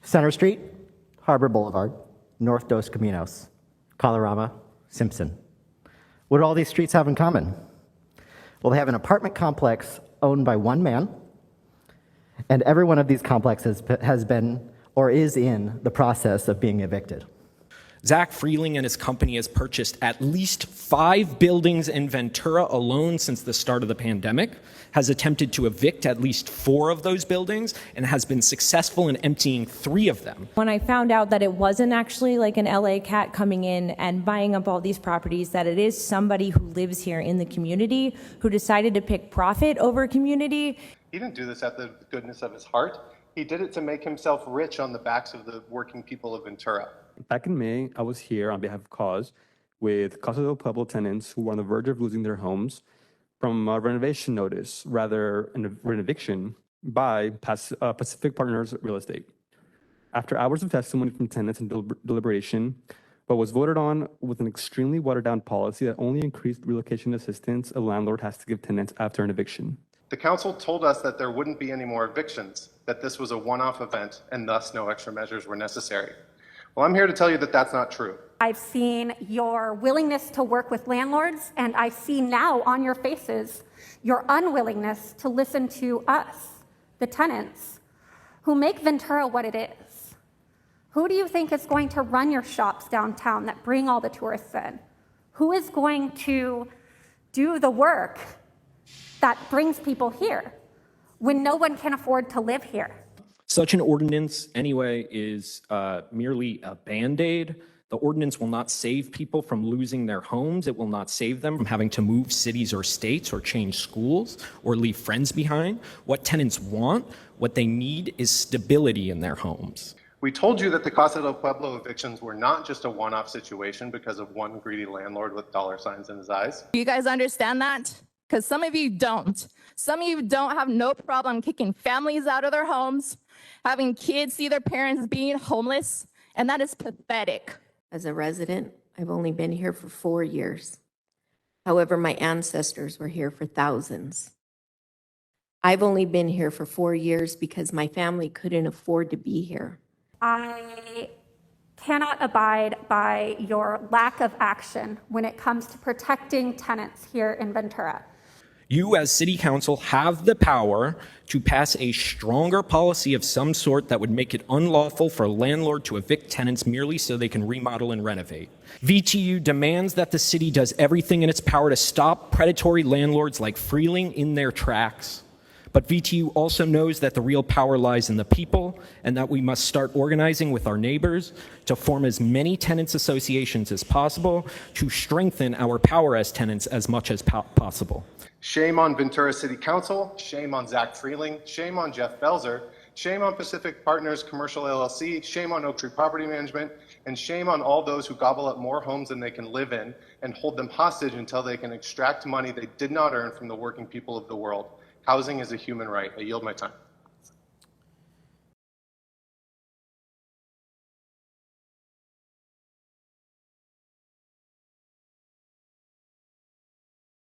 Center Street, Harbor Boulevard, North Dos Caminos, Colorama, Simpson. What do all these streets have in common? Well, they have an apartment complex owned by one man, and every one of these complexes has been or is in the process of being evicted. Zach Freeling and his company has purchased at least 5 buildings in Ventura alone since the start of the pandemic, has attempted to evict at least 4 of those buildings, and has been successful in emptying 3 of them. When I found out that it wasn't actually like an LA cat coming in and buying up all these properties, that it is somebody who lives here in the community who decided to pick profit over community. He didn't do this out of the goodness of his heart. He did it to make himself rich on the backs of the working people of Ventura. Back in May, I was here on behalf of CAUSE with Casa del Pueblo tenants who were on the verge of losing their homes from a renovation notice, rather an eviction, by Pacific Partners Real Estate. After hours of testimony from tenants and deliberation, what was voted on was an extremely watered-down policy that only increased relocation assistance a landlord has to give tenants after an eviction. The council told us that there wouldn't be any more evictions, that this was a one-off event, and thus no extra measures were necessary. Well, I'm here to tell you that that's not true. I've seen your willingness to work with landlords, and I see now on your faces your unwillingness to listen to us, the tenants, who make Ventura what it is. Who do you think is going to run your shops downtown that bring all the tourists in? Who is going to do the work that brings people here when no one can afford to live here? Such an ordinance, anyway, is merely a Band-Aid. The ordinance will not save people from losing their homes. It will not save them from having to move cities or states or change schools or leave friends behind. What tenants want, what they need, is stability in their homes. We told you that the Casa del Pueblo evictions were not just a one-off situation because of one greedy landlord with dollar signs in his eyes. Do you guys understand that? Because some of you don't. Some of you don't have no problem kicking families out of their homes, having kids see their parents being homeless, and that is pathetic. As a resident, I've only been here for 4 years. However, my ancestors were here for thousands. I've only been here for 4 years because my family couldn't afford to be here. I cannot abide by your lack of action when it comes to protecting tenants here in Ventura. You, as City Council, have the power to pass a stronger policy of some sort that would make it unlawful for a landlord to evict tenants merely so they can remodel and renovate. VTU demands that the city does everything in its power to stop predatory landlords like Freeling in their tracks. But VTU also knows that the real power lies in the people and that we must start organizing with our neighbors to form as many tenants associations as possible to strengthen our power as tenants as much as possible. Shame on Ventura City Council, shame on Zach Freeling, shame on Jeff Belzer, shame on Pacific Partners Commercial LLC, shame on Oak Tree Property Management, and shame on all those who gobble up more homes than they can live in and hold them hostage until they can extract money they did not earn from the working people of the world. Housing is a human right. I yield my time.